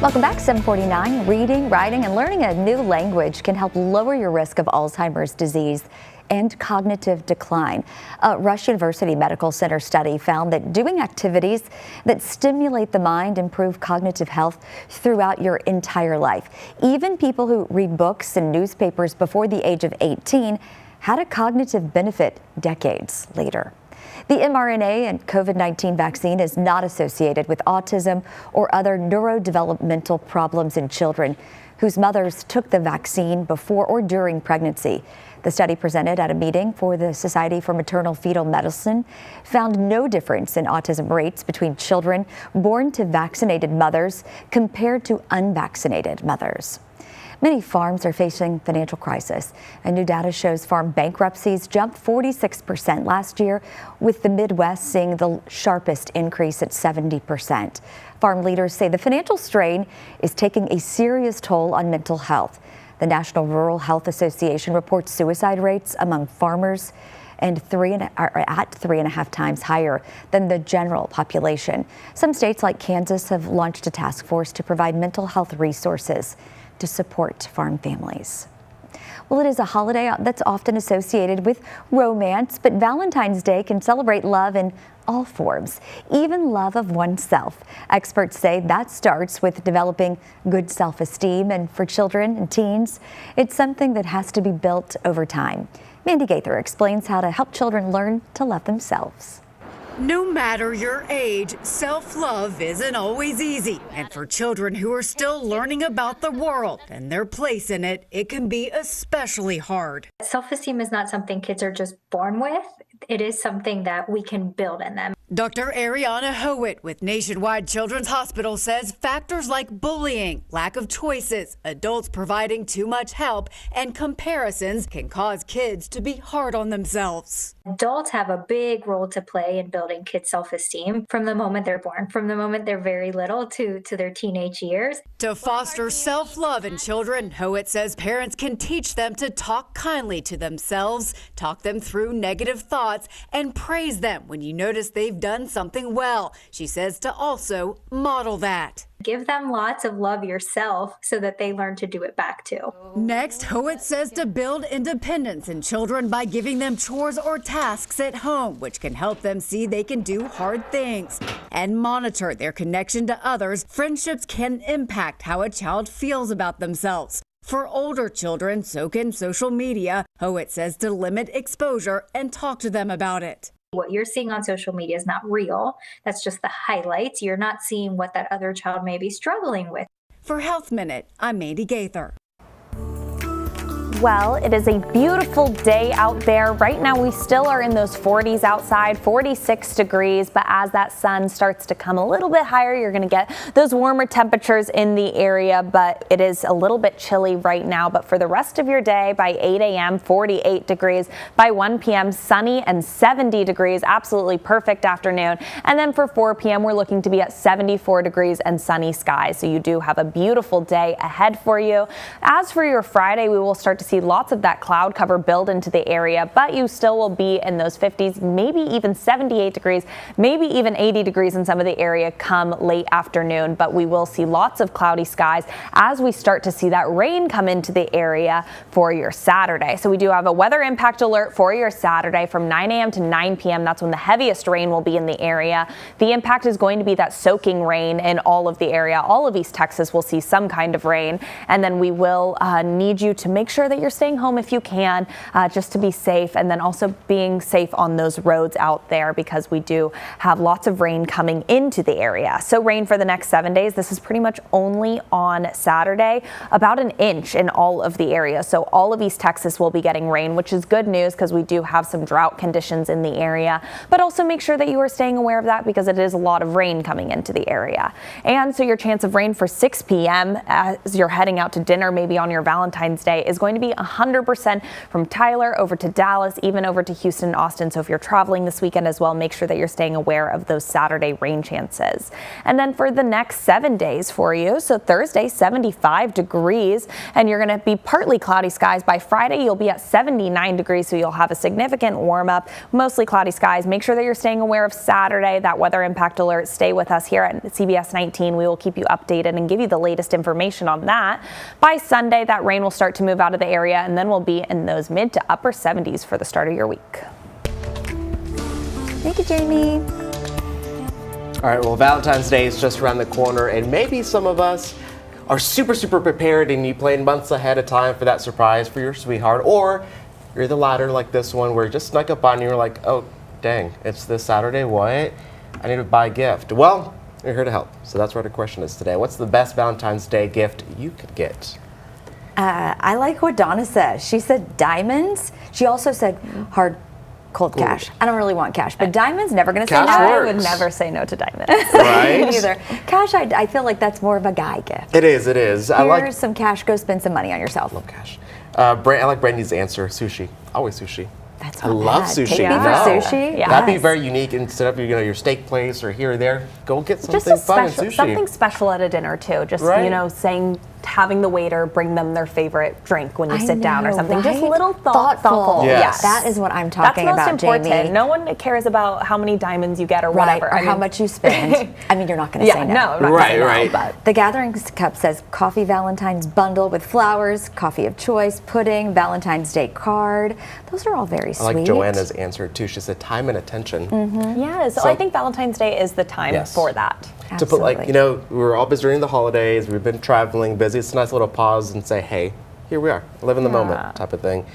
Welcome back, 749. Reading, writing, and learning a new language can help lower your risk of Alzheimer's disease and cognitive decline. A Rush University Medical Center study found that doing activities that stimulate the mind improve cognitive health throughout your entire life. Even people who read books and newspapers before the age of 18 had a cognitive benefit decades later. The mRNA and COVID-19 vaccine is not associated with autism or other neurodevelopmental problems in children whose mothers took the vaccine before or during pregnancy. The study, presented at a meeting for the Society for Maternal Fetal Medicine, found no difference in autism rates between children born to vaccinated mothers compared to unvaccinated mothers. Many farms are facing financial crisis, and new data shows farm bankruptcies jumped 46% last year, with the Midwest seeing the sharpest increase at 70%. Farm leaders say the financial strain is taking a serious toll on mental health. The National Rural Health Association reports suicide rates among farmers are at 3.5 times higher than the general population. Some states like Kansas have launched a task force to provide mental health resources to support farm families. Well, it is a holiday that's often associated with romance, but Valentine's Day can celebrate love in all forms, even love of oneself. Experts say that starts with developing good self-esteem, and for children and teens, it's something that has to be built over time. Mandy Gaither explains how to help children learn to love themselves. No matter your age, self-love isn't always easy. And for children who are still learning about the world and their place in it, it can be especially hard. Self-esteem is not something kids are just born with. It is something that we can build in them. Dr. Ariana Howitt with Nationwide Children's Hospital says factors like bullying, lack of choices, adults providing too much help, and comparisons can cause kids to be hard on themselves. Adults have a big role to play in building kids' self-esteem from the moment they're born, from the moment they're very little to their teenage years. To foster self-love in children, Howitt says parents can teach them to talk kindly to themselves, talk them through negative thoughts, and praise them when you notice they've done something well. She says to also model that. Give them lots of love yourself so that they learn to do it back too. Next, Howitt says to build independence in children by giving them chores or tasks at home, which can help them see they can do hard things and monitor their connection to others. Friendships can impact how a child feels about themselves. For older children, so can social media. Howitt says to limit exposure and talk to them about it. What you're seeing on social media is not real. That's just the highlights. You're not seeing what that other child may be struggling with. For Health Minute, I'm Mandy Gaither. Well, it is a beautiful day out there. Right now, we still are in those 40s outside, 46 degrees, but as that sun starts to come a little bit higher, you're going to get those warmer temperatures in the area, but it is a little bit chilly right now. But for the rest of your day, by 8 a.m., 48 degrees. By 1 p.m., sunny and 70 degrees. Absolutely perfect afternoon. And then for 4 p.m., we're looking to be at 74 degrees and sunny skies. So you do have a beautiful day ahead for you. As for your Friday, we will start to see lots of that cloud cover build into the area, but you still will be in those 50s, maybe even 78 degrees, maybe even 80 degrees in some of the area come late afternoon. But we will see lots of cloudy skies as we start to see that rain come into the area for your Saturday. So we do have a weather impact alert for your Saturday from 9 a.m. to 9 p.m. That's when the heaviest rain will be in the area. The impact is going to be that soaking rain in all of the area. All of East Texas will see some kind of rain, and then we will need you to make sure that you're staying home if you can, just to be safe, and then also being safe on those roads out there because we do have lots of rain coming into the area. So rain for the next 7 days. This is pretty much only on Saturday, about an inch in all of the area. So all of East Texas will be getting rain, which is good news because we do have some drought conditions in the area, but also make sure that you are staying aware of that because it is a lot of rain coming into the area. And so your chance of rain for 6 p.m. as you're heading out to dinner, maybe on your Valentine's Day, is going to be activity 100% from Tyler over to Dallas, even over to Houston and Austin. So if you're traveling this weekend as well, make sure that you're staying aware of those Saturday rain chances. And then for the next 7 days for you, so Thursday, 75 degrees, and you're going to be partly cloudy skies. By Friday, you'll be at 79 degrees, so you'll have a significant warm up, mostly cloudy skies. Make sure that you're staying aware of Saturday, that weather impact alert. Stay with us here at CBS 19. We will keep you updated and give you the latest information on that. By Sunday, that rain will start to move out of the area, and then we'll be in those mid to upper 70s for the start of your week. Thank you, Jamie. All right, well, Valentine's Day is just around the corner, and maybe some of us are super prepared and you plan months ahead of time for that surprise for your sweetheart, or you're the latter like this one where it just snuck up on you. You're like, oh, dang, it's this Saturday, what? I need to buy a gift. Well, you're here to help. So that's what our question is today. What's the best Valentine's Day gift you could get? I like what Donna said. She said diamonds. She also said hard, cold cash. I don't really want cash, but diamonds, never going to say no. I would never say no to diamonds. Right? Me neither. Cash, I feel like that's more of a guy gift. It is, it is. Here's some cash, go spend some money on yourself. Love cash. I like Brandy's answer, sushi. Always sushi. That's I love sushi. Take me for sushi. Yeah. That'd be very unique. Instead of your steak place or here or there, go get something fun and sushi. Something special at a dinner too. Just having the waiter bring them their favorite drink when you sit down or something. Right? Just little thoughtful. Yes. That is what I'm talking about, That's most important. Jamie. No one cares about how many diamonds you get or whatever. Or how much you spend. I mean, you're not going to say no. No, I'm not gonna say no, But the Gatherings Cup says coffee Valentine's bundle with flowers, coffee of choice, pudding, Valentine's Day card. Those are all very sweet. I like Joanna's answer too. She said time and attention. Yeah, so I think Valentine's Day is the time for that. Absolutely. To put we're all busy during the holidays, we've been traveling, busy. It's a nice little pause and say, hey, here we are, live in the moment type of thing.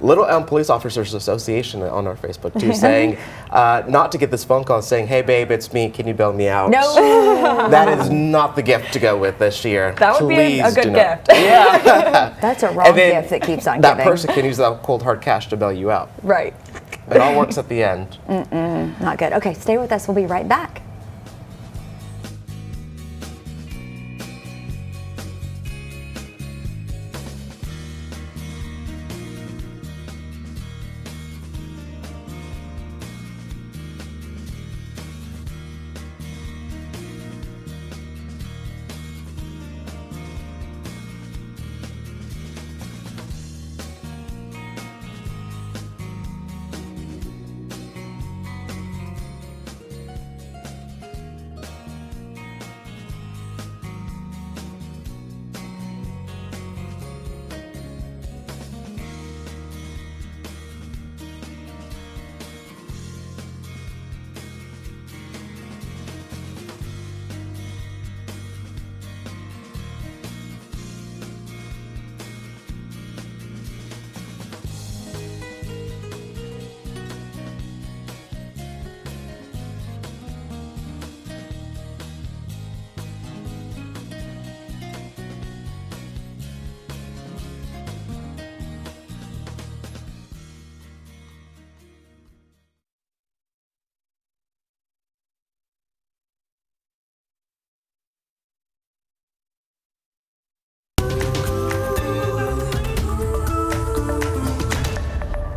Little Elm Police Officers Association on our Facebook too, saying not to get this phone call saying, hey babe, it's me, can you bail me out? No. That is not the gift to go with this year. That would be a good gift. Yeah. That's a wrong gift that keeps on that giving. That person can use that cold hard cash to bail you out. Right. It all works at the end. Not good. Okay, stay with us. We'll be right back.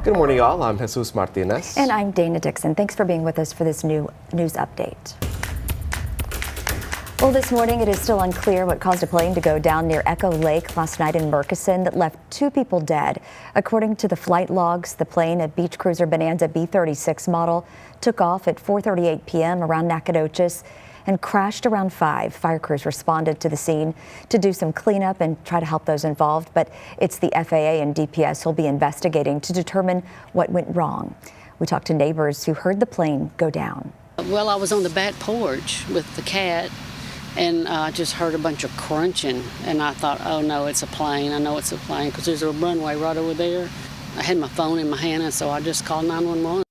Good morning, y'all. I'm Jesus Martinez. And I'm Dana Dixon. Thanks for being with us for this new news update. Well, this morning it is still unclear what caused a plane to go down near Echo Lake last night in Murchison that left 2 people dead. According to the flight logs, the plane, a beach cruiser Bonanza B-36 model, took off at 4:38 p.m. around Nacogdoches and crashed around 5. Fire crews responded to the scene to do some cleanup and try to help those involved, but it's the FAA and DPS who'll be investigating to determine what went wrong. We talked to neighbors who heard the plane go down. Well, I was on the back porch with the cat and I just heard a bunch of crunching and I thought, oh no, it's a plane. I know it's a plane because there's a runway right over there. I had my phone in my hand and so I just called 911.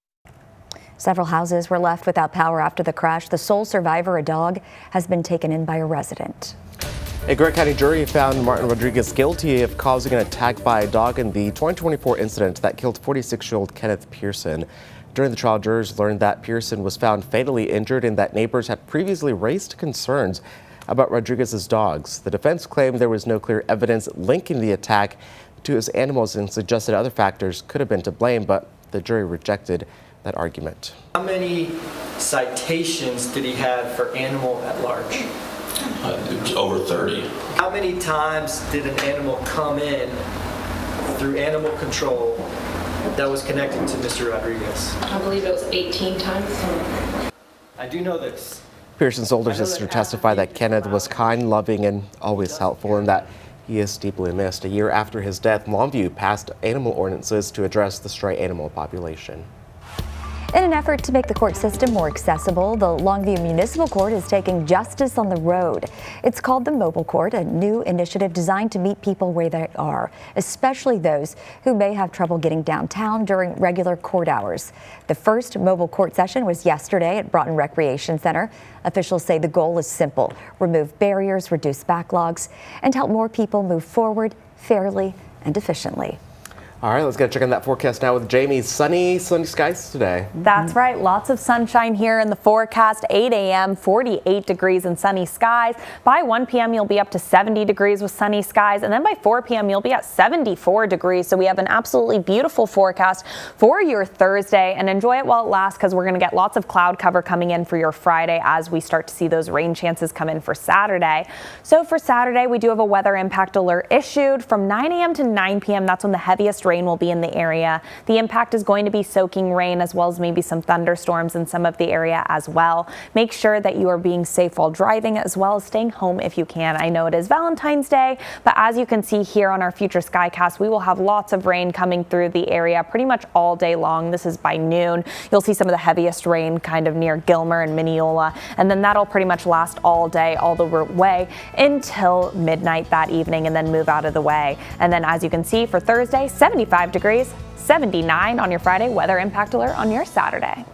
Several houses were left without power after the crash. The sole survivor, a dog, has been taken in by a resident. A Gregg County jury found Martin Rodriguez guilty of causing an attack by a dog in the 2024 incident that killed 46-year-old Kenneth Pearson. During the trial, jurors learned that Pearson was found fatally injured and that neighbors had previously raised concerns about Rodriguez's dogs. The defense claimed there was no clear evidence linking the attack to his animals and suggested other factors could have been to blame, but the jury rejected that argument. How many citations did he have for animal at large? It was over 30. How many times did an animal come in through animal control that was connected to Mr. Rodriguez? I believe it was 18 times. I do know this. Pearson's older sister testified that Kenneth was kind, loving, and always helpful, and that he is deeply missed. A year after his death, Longview passed animal ordinances to address the stray animal population. In an effort to make the court system more accessible, the Longview Municipal Court is taking justice on the road. It's called the Mobile Court, a new initiative designed to meet people where they are, especially those who may have trouble getting downtown during regular court hours. The first mobile court session was yesterday at Broughton Recreation Center. Officials say the goal is simple: remove barriers, reduce backlogs, and help more people move forward fairly and efficiently. All right, let's get a check on that forecast now with Jamie. Sunny skies today. That's right. Lots of sunshine here in the forecast. 8 a.m., 48 degrees and sunny skies. By 1 p.m., you'll be up to 70 degrees with sunny skies. And then by 4 p.m., you'll be at 74 degrees. So we have an absolutely beautiful forecast for your Thursday, and enjoy it while it lasts, because we're going to get lots of cloud cover coming in for your Friday as we start to see those rain chances come in for Saturday. So for Saturday, we do have a weather impact alert issued from 9 a.m. to 9 p.m. That's when the heaviest rain will be in the area. The impact is going to be soaking rain, as well as maybe some thunderstorms in some of the area as well. Make sure that you are being safe while driving, as well as staying home if you can. I know it is Valentine's Day, but as you can see here on our future Skycast, we will have lots of rain coming through the area pretty much all day long. This is by noon. You'll see some of the heaviest rain kind of near Gilmer and Mineola, and then that'll pretty much last all day, all the way until midnight that evening, and then move out of the way. And then as you can see for Thursday, 75 degrees, 79 on your Friday, weather impact alert on your Saturday.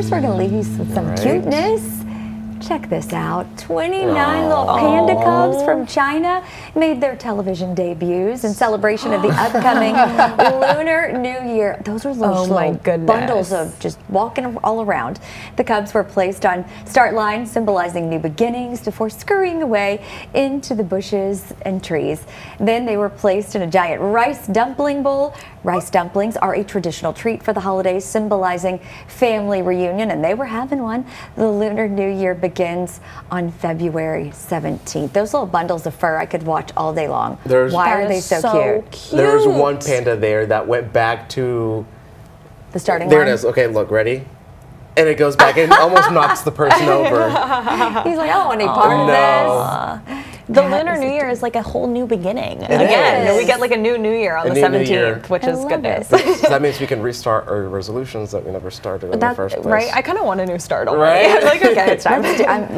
First, we're going to leave you with some cuteness. Check this out. 29 little panda cubs from China made their television debuts in celebration of the upcoming Lunar New Year. Those are little bundles of just walking all around. The cubs were placed on start lines symbolizing new beginnings before scurrying away into the bushes and trees. Then they were placed in a giant rice dumpling bowl. Rice dumplings are a traditional treat for the holidays, symbolizing family reunion, and they were having one. The Lunar New Year begins on February 17th. Those little bundles of fur I could watch all day long. Why are they so cute? There's one panda there that went back to the starting There line? it is. Okay, look, ready? And it goes back and almost knocks the person over. He's like, I don't want any part of this. The Lunar New Year is like a whole new beginning. Again, we get like a new Year on the 17th, which is goodness. So that means we can restart our resolutions that we never started in the first place. Right? I kind of want a new start already. Right? Like, okay, it's time.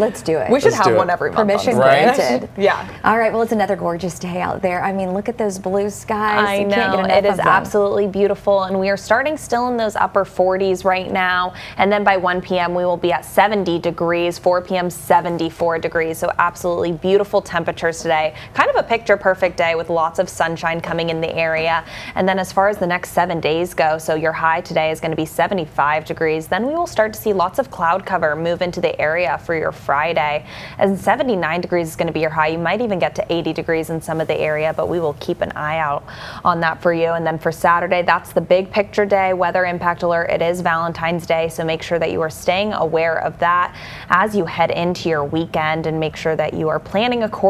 Let's do it. We should have one every month. Permission granted. Yeah. All right, well, it's another gorgeous day out there. I mean, look at those blue skies. I You can't know, get enough it is of them. absolutely beautiful, and we are starting still in those upper 40s right now, and then by 1 p.m. we will be at 70 degrees, 4 p.m. 74 degrees, so absolutely beautiful temperatures today. Kind of a picture-perfect day with lots of sunshine coming in the area. And then as far as the next 7 days go, so your high today is going to be 75 degrees. Then we will start to see lots of cloud cover move into the area for your Friday. And 79 degrees is going to be your high. You might even get to 80 degrees in some of the area, but we will keep an eye out on that for you. And then for Saturday, that's the big picture day, weather impact alert. It is Valentine's Day, so make sure that you are staying aware of that as you head into your weekend, and make sure that you are planning accordingly.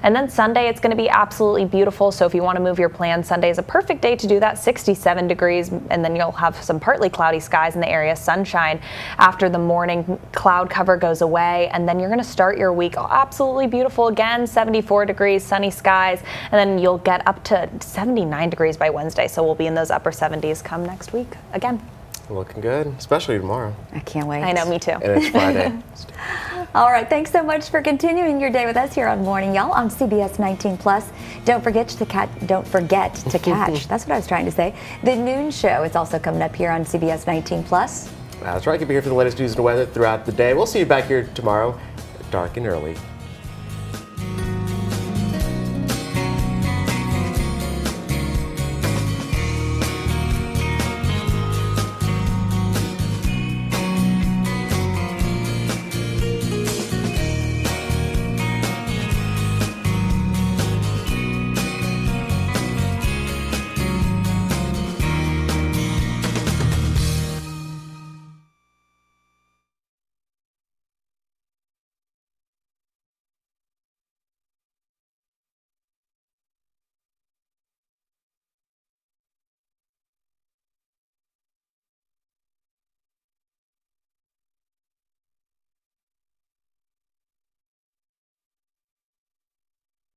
And then Sunday, it's going to be absolutely beautiful. So if you want to move your plans, Sunday is a perfect day to do that. 67 degrees, and then you'll have some partly cloudy skies in the area, sunshine after the morning cloud cover goes away. And then you're going to start your week absolutely beautiful again, 74 degrees, sunny skies, and then you'll get up to 79 degrees by Wednesday. So we'll be in those upper 70s come next week again. Looking good, especially tomorrow. I can't wait. I know, me too. And it's Friday. All right, thanks so much for continuing your day with us here on Morning Y'all on CBS 19 Plus. Don't forget to catch. That's what I was trying to say. The noon show is also coming up here on CBS 19 Plus. That's right. Keep it here for the latest news and weather throughout the day. We'll see you back here tomorrow, dark and early.